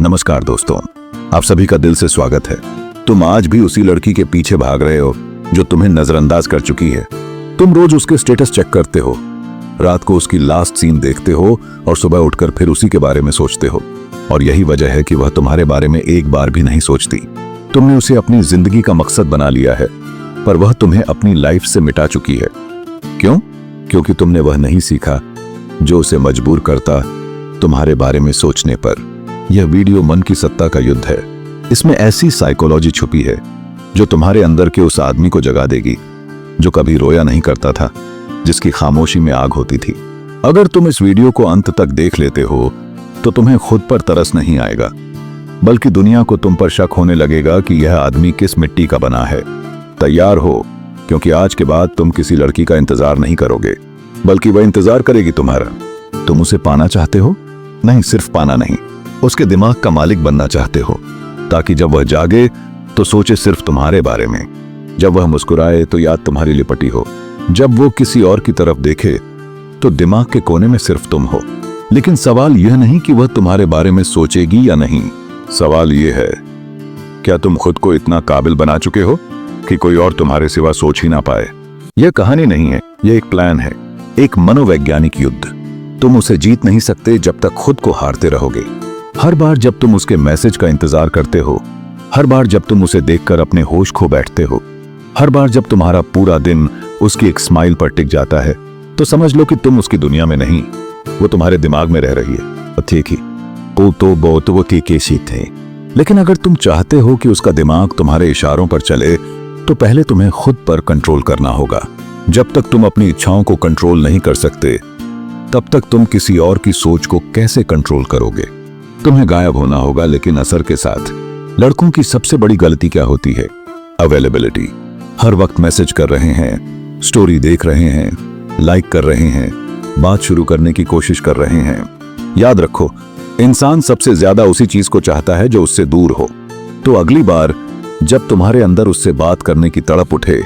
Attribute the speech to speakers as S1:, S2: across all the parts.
S1: नमस्कार दोस्तों, आप सभी का दिल से स्वागत है। तुम आज भी उसी लड़की के पीछे भाग रहे हो जो तुम्हें नजरअंदाज कर चुकी है। तुम रोज उसके स्टेटस चेक करते हो, रात को उसकी लास्ट सीन देखते हो और सुबह उठकर फिर उसी के बारे में सोचते हो। और यही वजह है कि वह तुम्हारे बारे में एक बार भी नहीं सोचती। तुमने उसे अपनी जिंदगी का मकसद बना लिया है, पर वह तुम्हें अपनी लाइफ से मिटा चुकी है। क्यों? क्योंकि तुमने वह नहीं सीखा जो उसे मजबूर करता तुम्हारे बारे में सोचने पर। यह वीडियो मन की सत्ता का युद्ध है। इसमें ऐसी साइकोलॉजी छुपी है जो तुम्हारे अंदर के उस आदमी को जगा देगी जो कभी रोया नहीं करता था, जिसकी खामोशी में आग होती थी। अगर तुम इस वीडियो को अंत तक देख लेते हो तो तुम्हें खुद पर तरस नहीं आएगा, बल्कि दुनिया को तुम पर शक होने लगेगा कि यह आदमी किस मिट्टी का बना है। तैयार हो, क्योंकि आज के बाद तुम किसी लड़की का इंतजार नहीं करोगे, बल्कि वह इंतजार करेगी तुम्हारा। तुम उसे पाना चाहते हो? नहीं, सिर्फ पाना नहीं, उसके दिमाग का मालिक बनना चाहते हो, ताकि जब वह जागे तो सोचे सिर्फ तुम्हारे बारे में। जब वह मुस्कुराए तो याद तुम्हारी लिपटी हो। जब वो किसी और की तरफ देखे तो दिमाग के कोने में सिर्फ तुम हो। लेकिन सवाल यह नहीं कि वह तुम्हारे बारे में सोचेगी या नहीं। सवाल यह है, क्या तुम खुद को इतना काबिल बना चुके हो कि कोई और तुम्हारे सिवा सोच ही ना पाए? यह कहानी नहीं है, यह एक प्लान है, एक मनोवैज्ञानिक युद्ध। तुम उसे जीत नहीं सकते जब तक खुद को हारते रहोगे। हर बार जब तुम उसके मैसेज का इंतजार करते हो, हर बार जब तुम उसे देखकर अपने होश खो बैठते हो, हर बार जब तुम्हारा पूरा दिन उसकी एक स्माइल पर टिक जाता है, तो समझ लो कि तुम उसकी दुनिया में नहीं, वो तुम्हारे दिमाग में रह रही है। ठीक ही, वो कैसी थे। लेकिन अगर तुम चाहते हो कि उसका दिमाग तुम्हारे इशारों पर चले, तो पहले तुम्हें खुद पर कंट्रोल करना होगा। जब तक तुम अपनी इच्छाओं को कंट्रोल नहीं कर सकते, तब तक तुम किसी और की सोच को कैसे कंट्रोल करोगे? तुम्हें गायब होना होगा, लेकिन असर के साथ। लड़कों की सबसे बड़ी गलती क्या होती है? अवेलेबिलिटी। हर वक्त मैसेज कर रहे हैं, स्टोरी देख रहे हैं, लाइक कर रहे हैं, बात शुरू करने की कोशिश कर रहे हैं। याद रखो, इंसान सबसे ज्यादा उसी चीज को चाहता है जो उससे दूर हो। तो अगली बार जब तुम्हारे अंदर उससे बात करने की तड़प उठे,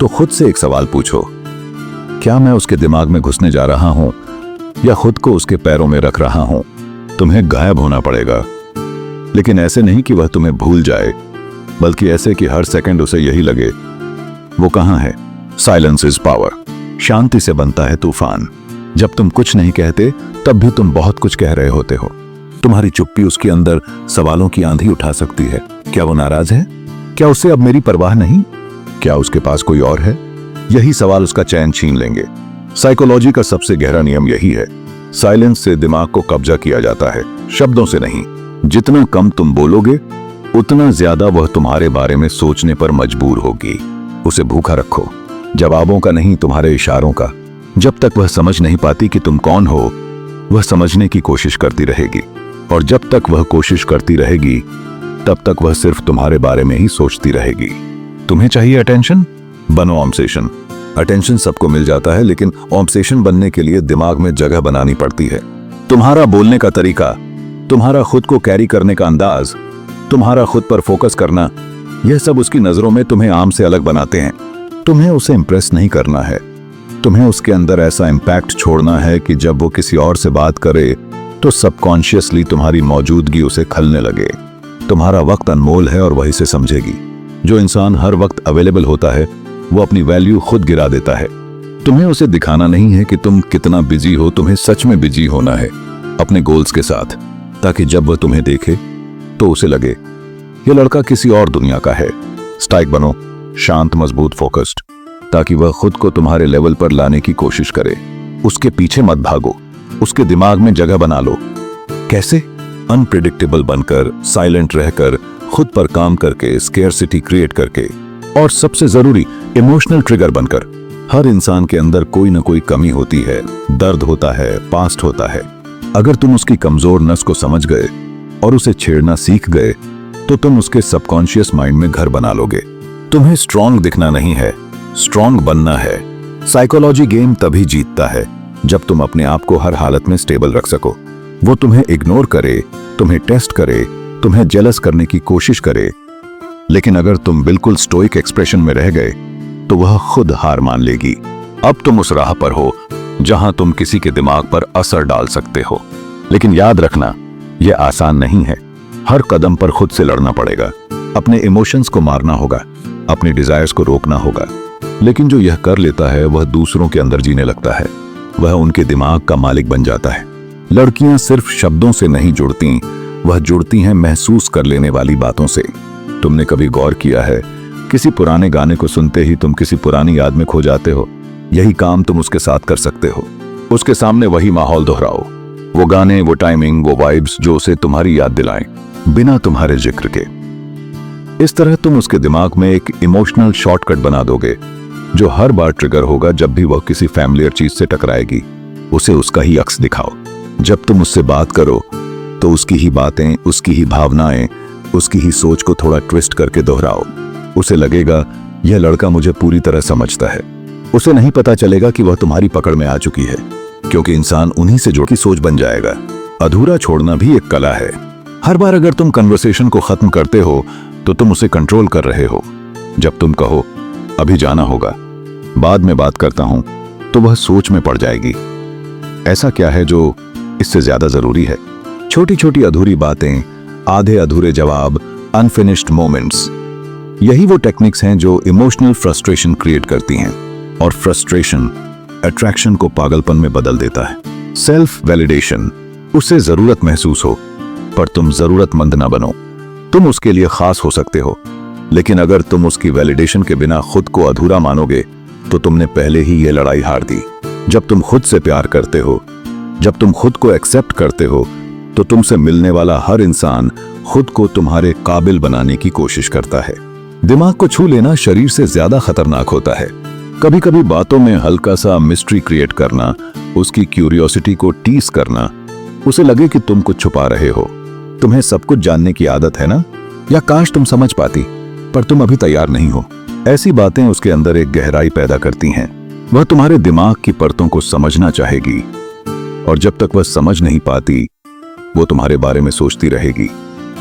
S1: तो खुद से एक सवाल पूछो, क्या मैं उसके दिमाग में घुसने जा रहा हूं या खुद को उसके पैरों में रख रहा हूं? तुम्हें गायब होना पड़ेगा, लेकिन ऐसे नहीं कि वह तुम्हें भूल जाए, बल्कि ऐसे कि हर सेकंड उसे यही लगे, वो कहां है? Silence is power. शांति से बनता है तूफान। जब तुम कुछ नहीं कहते, तब भी तुम बहुत कुछ कह रहे होते हो। तुम्हारी चुप्पी उसके अंदर सवालों की आंधी उठा सकती है। क्या वो नाराज है? क्या उसे अब मेरी परवाह नहीं? क्या उसके पास कोई और है? यही सवाल उसका चैन छीन लेंगे। साइकोलॉजी का सबसे गहरा नियम यही है, साइलेंस से दिमाग को कब्जा किया जाता है, शब्दों से नहीं। जितना कम तुम बोलोगे, उतना ज्यादा वह तुम्हारे बारे में सोचने पर मजबूर होगी। उसे भूखा रखो, जवाबों का नहीं, तुम्हारे इशारों का। जब तक वह समझ नहीं पाती कि तुम कौन हो, वह समझने की कोशिश करती रहेगी। और जब तक वह कोशिश करती रहेगी, तब तक वह सिर्फ तुम्हारे बारे में ही सोचती रहेगी। तुम्हें चाहिए अटेंशन? बनो ऑब्सेशन। अटेंशन सबको मिल जाता है, लेकिन ऑब्सेशन बनने के लिए दिमाग में जगह बनानी पड़ती है। तुम्हारा बोलने का तरीका, तुम्हारा खुद को कैरी करने का अंदाज, तुम्हारा खुद पर फोकस करना, यह सब उसकी नजरों में तुम्हें आम से अलग बनाते हैं। तुम्हें उसे इंप्रेस नहीं करना है, तुम्हें उसके अंदर ऐसा इंपैक्ट छोड़ना है कि जब वो किसी और से बात करे तो सबकॉन्शियसली तुम्हारी मौजूदगी उसे खलने लगे। तुम्हारा वक्त अनमोल है और वही से समझेगी। जो इंसान हर वक्त अवेलेबल होता है, वो अपनी वैल्यू खुद गिरा देता है। तुम्हें उसे दिखाना नहीं है कि तुम कितना बिजी हो, तुम्हें सच में बिजी होना है अपने गोल्स के साथ, ताकि जब वह तुम्हें देखे तो उसे लगे यह लड़का किसी और दुनिया का है। स्ट्राइक बनो, शांत, मजबूत, फोकस्ड, ताकि वह खुद को तुम्हारे लेवल पर लाने की कोशिश करे। उसके पीछे मत भागो, उसके दिमाग में जगह बना लो। कैसे? अनप्रिडिक्टेबल बनकर, साइलेंट रहकर, खुद पर काम करके, स्केर्सिटी क्रिएट करके, और सबसे जरूरी इमोशनल ट्रिगर बनकर। हर इंसान के अंदर कोई ना कोई कमी होती है, दर्द होता है, पास्ट होता है। अगर तुम उसकी कमजोर नस को समझ गए और उसे छेड़ना सीख गए, तो तुम उसके सबकॉन्शियस माइंड में घर बना लोगे। तुम्हें स्ट्रांग दिखना नहीं है, स्ट्रांग बनना है। साइकोलॉजी गेम तभी जीतता है जब तुम अपने आप को हर हालत में स्टेबल रख सको। वो तुम्हें इग्नोर करे, तुम्हें टेस्ट करे, तुम्हें जेलस करने की कोशिश करे, लेकिन अगर तुम बिल्कुल स्टोइक एक्सप्रेशन में रह गए, तो वह खुद हार मान लेगी। अब तुम उस राह पर हो जहां तुम किसी के दिमाग पर असर डाल सकते हो। लेकिन याद रखना, यह आसान नहीं है। हर कदम पर खुद से लड़ना पड़ेगा, अपने इमोशंस को मारना होगा, अपने डिजायर्स को रोकना होगा। लेकिन जो यह कर लेता है वह दूसरों के अंदर जीने लगता है, वह उनके दिमाग का मालिक बन जाता है। लड़कियां सिर्फ शब्दों से नहीं जुड़ती, वह जुड़ती हैं महसूस कर लेने वाली बातों से। तुमने कभी गौर किया है, किसी पुराने गाने को सुनते ही तुम किसी पुरानी याद में खो जाते हो? यही काम तुम उसके साथ कर सकते हो। उसके सामने वही माहौल दोहराओ, वो गाने, वो टाइमिंग, वो वाइब्स जो उसे तुम्हारी याद दिलाएं, बिना तुम्हारे जिक्र के। इस तरह तुम उसके दिमाग में एक इमोशनल शॉर्टकट बना दोगे, जो हर बार ट्रिगर होगा जब भी वह किसी फैमिलियर चीज से टकराएगी। उसे उसका ही अक्स दिखाओ। जब तुम उससे बात करो तो उसकी ही बातें, उसकी ही भावनाएं, उसकी ही सोच को थोड़ा ट्विस्ट करके दोहराओ। उसे लगेगा यह लड़का मुझे पूरी तरह समझता है। उसे नहीं पता चलेगा कि वह तुम्हारी पकड़ में आ चुकी है, क्योंकि इंसान उन्हीं से जुड़ की सोच बन जाएगा। अधूरा छोड़ना भी एक कला है। हर बार अगर तुम कन्वर्सेशन को खत्म करते हो तो तुम उसे कंट्रोल कर रहे हो। जब तुम कहो अभी जाना होगा, बाद में बात करता हूं, तो वह सोच में पड़ जाएगी, ऐसा क्या है जो इससे ज्यादा जरूरी है। छोटी छोटी अधूरी बातें, आधे अधूरे जवाब, अनफिनिश्ड मोमेंट्स, यही वो टेक्निक्स हैं जो इमोशनल फ्रस्ट्रेशन क्रिएट करती हैं। और फ्रस्ट्रेशन अट्रैक्शन को पागलपन में बदल देता है। सेल्फ वैलिडेशन, उसे जरूरत महसूस हो, पर तुम जरूरतमंद ना बनो। तुम उसके लिए खास हो सकते हो, लेकिन अगर तुम उसकी वैलिडेशन के बिना खुद को अधूरा मानोगे तो तुमने पहले ही यह लड़ाई हार दी। जब तुम खुद से प्यार करते हो, जब तुम खुद को एक्सेप्ट करते हो, तो तुमसे मिलने वाला हर इंसान खुद को तुम्हारे काबिल बनाने की कोशिश करता है। दिमाग को छू लेना शरीर से ज्यादा खतरनाक होता है। कभी कभी बातों में हल्का सा मिस्ट्री क्रिएट करना, उसकी क्यूरियोसिटी को टीस करना, उसे लगे कि तुम कुछ छुपा रहे हो। तुम्हें सब कुछ जानने की आदत है ना? या काश तुम समझ पाती, पर तुम अभी तैयार नहीं हो। ऐसी बातें उसके अंदर एक गहराई पैदा करती हैं। वह तुम्हारे दिमाग की परतों को समझना चाहेगी, और जब तक वह समझ नहीं पाती वो तुम्हारे बारे में सोचती रहेगी।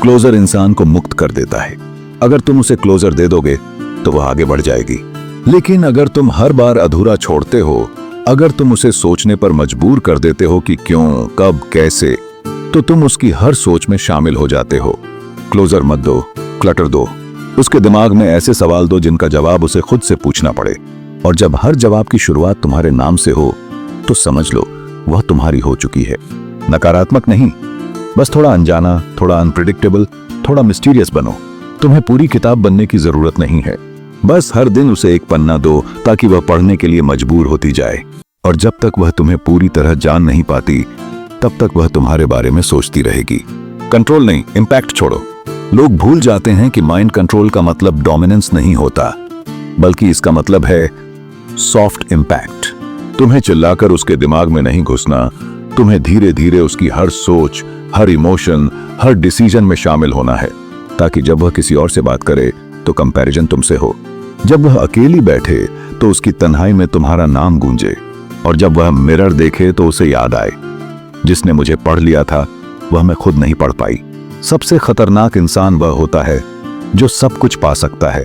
S1: क्लोजर इंसान को मुक्त कर देता है। अगर तुम उसे क्लोजर दे दोगे तो वह आगे बढ़ जाएगी। लेकिन अगर तुम हर बार अधूरा छोड़ते हो, अगर तुम उसे सोचने पर मजबूर कर देते हो कि क्यों, कब, कैसे, तो तुम उसकी हर सोच में शामिल हो जाते हो। क्लोजर मत दो, क्लटर दो। उसके दिमाग में ऐसे सवाल दो जिनका जवाब उसे खुद से पूछना पड़े। और जब हर जवाब की शुरुआत तुम्हारे नाम से हो तो समझ लो वह तुम्हारी हो चुकी है। नकारात्मक नहीं, बस थोड़ा अनजाना, थोड़ा अनप्रिडिक्टेबल, थोड़ा मिस्टीरियस बनो। तुम्हें पूरी किताब बनने की जरूरत नहीं है। बस हर दिन उसे एक पन्ना दो ताकि वह पढ़ने के लिए मजबूर होती जाए। और जब तक वह तुम्हें पूरी तरह जान नहीं पाती तब तक वह तुम्हारे बारे में सोचती रहेगी। कंट्रोल नहीं, इंपैक्ट छोड़ो। लोग भूल जाते हैं कि माइंड कंट्रोल का मतलब डोमिनेंस नहीं होता, बल्कि इसका मतलब है सॉफ्ट इंपैक्ट। तुम्हें चिल्लाकर उसके दिमाग में नहीं घुसना, तुम्हें धीरे धीरे उसकी हर सोच, हर इमोशन, हर डिसीजन में शामिल होना है, ताकि जब वह किसी और से बात करे तो कंपैरिजन तुमसे हो। जब वह अकेली बैठे तो उसकी तन्हाई में तुम्हारा नाम गूंजे, और जब वह मिरर देखे तो उसे याद आए, जिसने मुझे पढ़ लिया था वह मैं खुद नहीं पढ़ पाई। सबसे खतरनाक इंसान वह होता है जो सब कुछ पा सकता है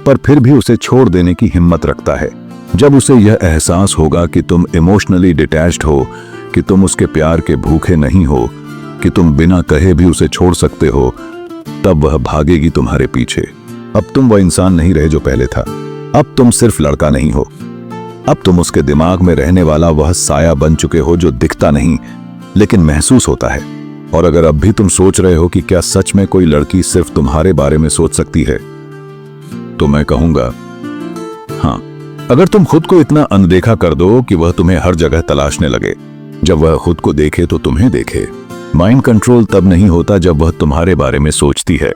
S1: पर फिर भी उसे छोड़ देने की हिम्मत रखता है। जब उसे यह एहसास होगा कि तुम इमोशनली डिटैच्ड हो, कि तुम उसके प्यार के भूखे नहीं हो, कि तुम बिना कहे भी उसे छोड़ सकते हो, तब वह भागेगी तुम्हारे पीछे। अब तुम वह इंसान नहीं रहे जो पहले था। अब तुम सिर्फ लड़का नहीं हो, अब तुम उसके दिमाग में रहने वाला वह साया बन चुके हो जो दिखता नहीं लेकिन महसूस होता है। और अगर अब भी तुम सोच रहे हो कि क्या सच में कोई लड़की सिर्फ तुम्हारे बारे में सोच सकती है, तो मैं कहूंगा हाँ। अगर तुम खुद को इतना अनदेखा कर दो कि वह तुम्हें हर जगह तलाशने लगे, जब वह खुद को देखे तो तुम्हें देखे। माइंड कंट्रोल तब नहीं होता जब वह तुम्हारे बारे में सोचती है,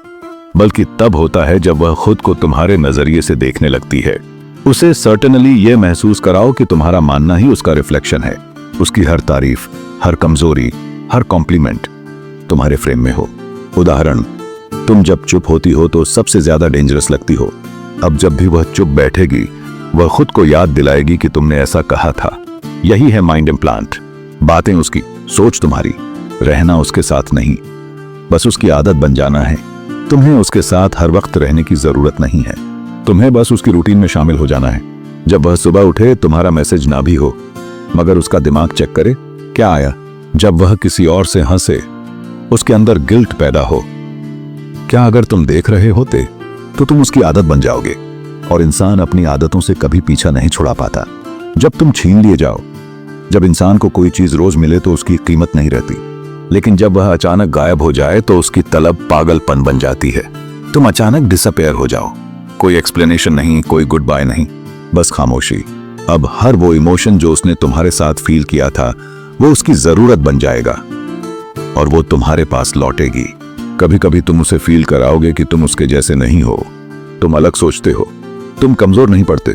S1: बल्कि तब होता है जब वह खुद को तुम्हारे नजरिए से देखने लगती है। उसे सर्टेनली यह महसूस कराओ कि तुम्हारा मानना ही उसका रिफ्लेक्शन है। उसकी हर तारीफ, हर कमजोरी, हर कॉम्प्लीमेंट तुम्हारे फ्रेम में हो। उदाहरण, तुम जब चुप होती हो तो सबसे ज्यादा डेंजरस लगती हो। अब जब भी वह चुप बैठेगी वह खुद को याद दिलाएगी कि तुमने ऐसा कहा था। यही है माइंड इम्प्लांट। बातें उसकी, सोच तुम्हारी, रहना उसके साथ नहीं, बस उसकी आदत बन जाना है। तुम्हें उसके साथ हर वक्त रहने की जरूरत नहीं है, तुम्हें बस उसकी रूटीन में शामिल हो जाना है। जब वह सुबह उठे तुम्हारा मैसेज ना भी हो, मगर उसका दिमाग चेक करे क्या आया। जब वह किसी और से हंसे उसके अंदर गिल्ट पैदा हो। क्या अगर तुम देख रहे होते तो तुम उसकी आदत बन जाओगे, और इंसान अपनी आदतों से कभी पीछा नहीं छुड़ा पाता। जब तुम छीन लिए जाओ, जब इंसान को कोई चीज रोज मिले तो उसकी कीमत नहीं रहती, लेकिन जब वह अचानक गायब हो जाए तो उसकी तलब पागलपन बन जाती है। तुम अचानक डिसअपेयर हो जाओ, कोई एक्सप्लेनेशन नहीं, कोई गुड बाय नहीं, बस खामोशी। अब हर वो इमोशन जो उसने तुम्हारे साथ फील किया था वो उसकी जरूरत बन जाएगा और वो तुम्हारे पास लौटेगी। कभी कभी तुम उसे फील कराओगे कि तुम उसके जैसे नहीं हो, तुम अलग सोचते हो, तुम कमजोर नहीं पड़ते,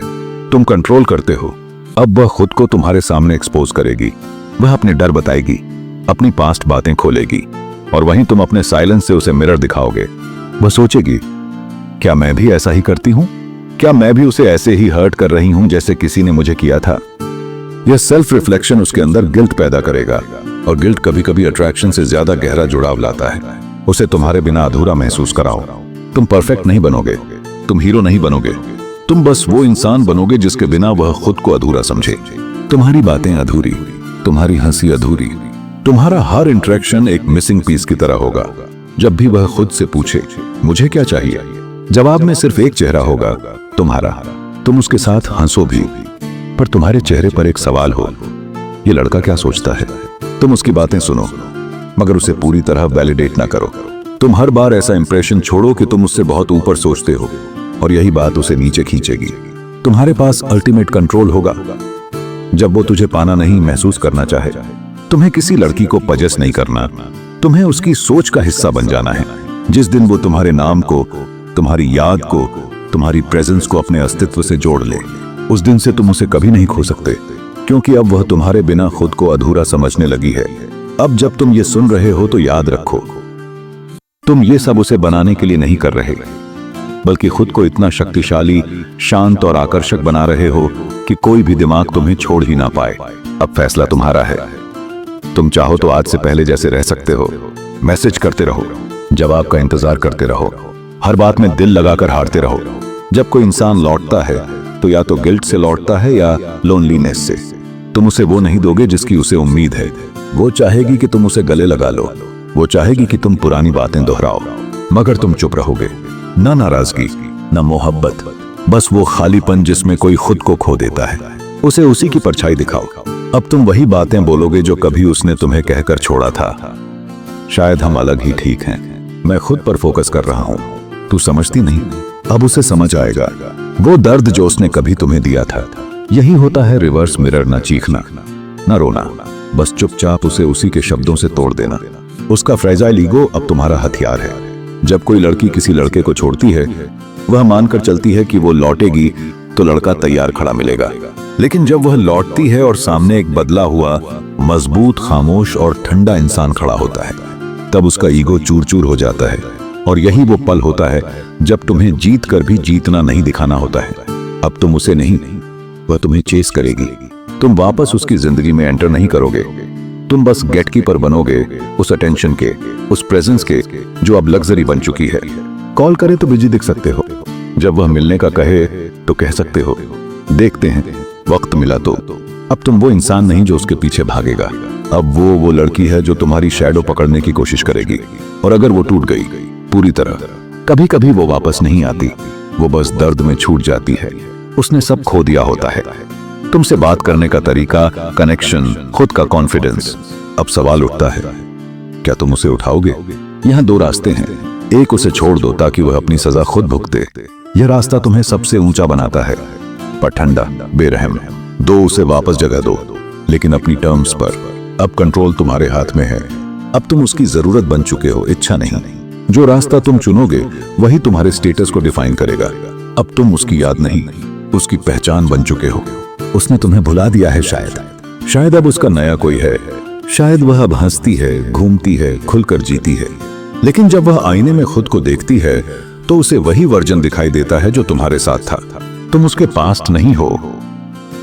S1: तुम कंट्रोल करते हो। अब वह खुद को तुम्हारे सामने एक्सपोज करेगी, वह अपने डर बताएगी, अपनी पास्ट बातें खोलेगी, और वहीं तुम अपने साइलेंस से उसे मिरर दिखाओगे। वह सोचेगी, क्या मैं भी ऐसा ही करती हूं? क्या मैं भी उसे ऐसे ही हर्ट कर रही हूं जैसे किसी ने मुझे किया था? यह सेल्फ रिफ्लेक्शन उसके अंदर गिल्ट पैदा करेगा, और गिल्ट कभी कभी अट्रैक्शन से ज्यादा गहरा जुड़ाव लाता है। उसे तुम्हारे बिना अधूरा महसूस कराओ। तुम परफेक्ट नहीं बनोगे, तुम हीरो नहीं बनोगे, तुम बस वो इंसान बनोगे जिसके बिना वह खुद को अधूरा समझे। तुम्हारी बातें अधूरी, तुम्हारी हंसी अधूरी, तुम्हारा हर इंटरेक्शन एक मिसिंग पीस की तरह होगा। जब भी वह खुद से पूछे मुझे क्या चाहिए, जवाब में सिर्फ एक चेहरा होगा, तुम्हारा। तुम उसके साथ हंसो भी, पर तुम्हारे चेहरे पर एक सवाल हो, ये लड़का क्या सोचता है? तुम उसकी बातें सुनो, मगर उसे पूरी तरह वैलिडेट ना करो। तुम हर बार ऐसा इंप्रेशन छोड़ो कि तुम उससे बहुत ऊपर सोचते हो, और यही बात उसे नीचे खींचेगी। तुम्हारे पास अल्टीमेट कंट्रोल होगा जब वो तुझे पाना नहीं, महसूस करना चाहे। तुम्हें किसी लड़की को पजेस नहीं करना, तुम्हें उसकी सोच का हिस्सा बन जाना है। जिस दिन वो तुम्हारे नाम को, तुम्हारी याद को, तुम्हारी प्रेजेंस को अपने अस्तित्व से जोड़ ले, उस दिन से तुम उसे कभी नहीं खो सकते, क्योंकि अब वह तुम्हारे बिना खुद को अधूरा समझने लगी है। अब जब तुम ये सुन रहे हो तो याद रखो, तुम ये सब उसे बनाने के लिए नहीं कर रहे, बल्कि खुद को इतना शक्तिशाली, शांत और आकर्षक बना रहे हो कि कोई भी दिमाग तुम्हें छोड़ ही ना पाए। अब फैसला तुम्हारा है। तुम चाहो तो आज से पहले जैसे रह सकते हो। मैसेज करते रहो, जवाब का इंतजार करते रहो, हर बात में दिल लगाकर हारते रहो। जब कोई इंसान लौटता है तो या तो गिल्ट से लौटता है या लोनलीनेस से। तुम उसे वो नहीं दोगे जिसकी उसे उम्मीद है। वो चाहेगी कि तुम उसे गले लगा लो, वो चाहेगी कि तुम पुरानी बातें दोहराओ, मगर तुम चुप रहोगे। ना नाराजगी, ना मोहब्बत, बस वो खालीपन जिसमें कोई खुद को खो देता है। उसे उसी की परछाई दिखाओ। अब तुम वही बातें बोलोगे जो कभी उसने तुम्हें कहकर छोड़ा था। शायद हम अलग ही ठीक हैं, मैं खुद पर फोकस कर रहा हूं, तू समझती नहीं। अब उसे समझ आएगा वो दर्द जो उसने कभी तुम्हें दिया था। यही होता है रिवर्स मिरर, ना चीखना, ना रोना, बस चुपचाप उसे उसी के शब्दों से तोड़ देना। उसका फ्रेजाइल ईगो अब तुम्हारा हथियार है। जब कोई लड़की किसी लड़के को छोड़ती है, वह मानकर चलती है कि वो लौटेगी तो लड़का तैयार खड़ा मिलेगा। लेकिन जब वह लौटती है और सामने एक बदला हुआ, मजबूत, खामोश और ठंडा इंसान खड़ा होता है, तब उसका ईगो चूर चूर हो जाता है। और यही वो पल होता है जब तुम्हें जीत कर भी जीतना नहीं दिखाना होता है। अब तुम उसे नहीं, वह तुम्हें चेस करेगी। तुम वापस उसकी जिंदगी में एंटर नहीं करोगे, तुम बस गेटकीपर बनोगे उस अटेंशन के, उस प्रेजेंस के जो अब लग्जरी बन चुकी है। कॉल करे तो बिजी दिख सकते हो, जब वह मिलने का कहे तो कह सकते हो देखते हैं, वक्त मिला तो। अब तुम वो इंसान नहीं जो उसके पीछे भागेगा। अब वो लड़की है जो तुम्हारी शैडो पकड़ने की कोशिश करेगी, और अगर वो टूट गई पूरी तरह, कभी कभी वो वापस नहीं आती, वो बस दर्द में छूट जाती है। उसने सब खो दिया होता है, तुमसे बात करने का तरीका, कनेक्शन, खुद का कॉन्फिडेंस। अब सवाल उठता है, क्या तुम उसे उठाओगे? यहाँ दो रास्ते हैं। एक, उसे छोड़ दो ताकि वह अपनी सजा खुद भुगते, यह रास्ता तुम्हें सबसे ऊंचा बनाता है, पर ठंडा, बेरहम। दो, उसे वापस जगह दो, लेकिन अपनी टर्म्स पर। अब कंट्रोल तुम्हारे हाथ में है। अब तुम उसकी जरूरत बन चुके हो, इच्छा नहीं। जो रास्ता तुम चुनोगे वही तुम्हारे स्टेटस को डिफाइन करेगा। अब तुम उसकी याद नहीं, उसकी पहचान बन चुके हो। उसने तुम्हें भुला दिया है शायद अब उसका नया कोई है। शायद वह अब हंसती है, घूमती है, खुलकर जीती है। लेकिन जब वह आईने में खुद को देखती है तो उसे वही वर्जन दिखाई देता है जो तुम्हारे साथ था। तुम उसके पास्ट नहीं हो,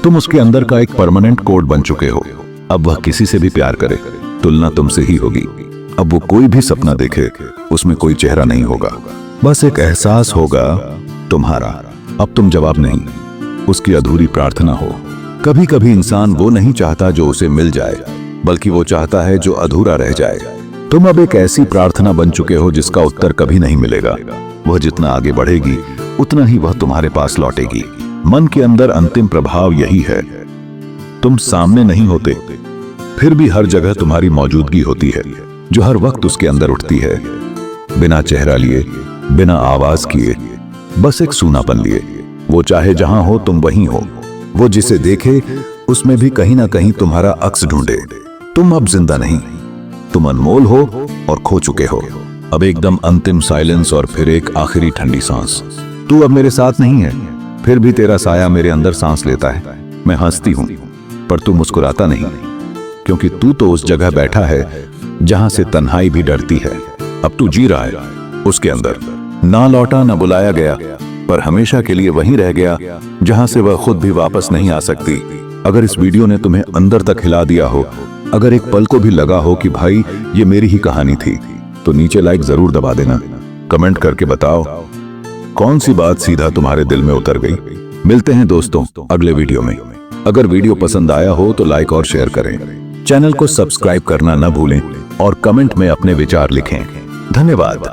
S1: तुम उसके अंदर का एक परमानेंट कोड बन चुके हो। अब वह किसी से भी प्यार करे, तुलना तुमसे ही होगी। अब वो कोई भी सपना देखे, उसमें कोई चेहरा नहीं होगा, बस एक एहसास होगा तुम्हारा। अब तुम जवाब नहीं, उसकी अधूरी प्रार्थना हो। कभी कभी इंसान वो नहीं चाहता जो उसे मिल जाए, बल्कि वो चाहता है जो अधूरा रह जाए। तुम अब एक ऐसी प्रार्थना बन चुके हो जिसका उत्तर कभी नहीं मिलेगा। वह जितना आगे बढ़ेगी उतना ही वह तुम्हारे पास लौटेगी। मन के अंदर अंतिम प्रभाव यही है। तुम सामने नहीं होते, फिर भी हर जगह तुम्हारी मौजूदगी होती है, जो हर वक्त उसके अंदर उठती है, बिना चेहरा लिए, बिना आवाज किए, बस एक सूनापन लिए। वो चाहे जहां हो तुम वहीं हो। वो जिसे देखे उसमें भी कहीं ना कहीं तुम्हारा अक्स ढूंढे। तुम अब जिंदा नहीं, तुम अनमोल हो और खो चुके हो। अब एकदम अंतिम साइलेंस और फिर एक आखिरी ठंडी सांस। तू अब मेरे साथ नहीं है, फिर भी तेरा साया मेरे अंदर सांस लेता है। मैं हंसती हूं पर तू मुस्कुराता नहीं, क्योंकि तू तो उस जगह बैठा है जहां से तन्हाई भी डरती है। अब तू जी रहा है उसके अंदर, ना लौटा ना बुलाया गया, पर हमेशा के लिए वहीं रह गया जहां से वह खुद भी वापस नहीं आ सकती। अगर इस वीडियो ने तुम्हें अंदर तक हिला दिया हो, अगर एक पल को भी लगा हो कि भाई ये मेरी ही कहानी थी, तो नीचे लाइक जरूर दबा देना। कमेंट करके बताओ कौन सी बात सीधा तुम्हारे दिल में उतर गई। मिलते हैं दोस्तों अगले वीडियो में। अगर वीडियो पसंद आया हो तो लाइक और शेयर करें, चैनल को सब्सक्राइब करना न भूलें और कमेंट में अपने विचार लिखें। धन्यवाद।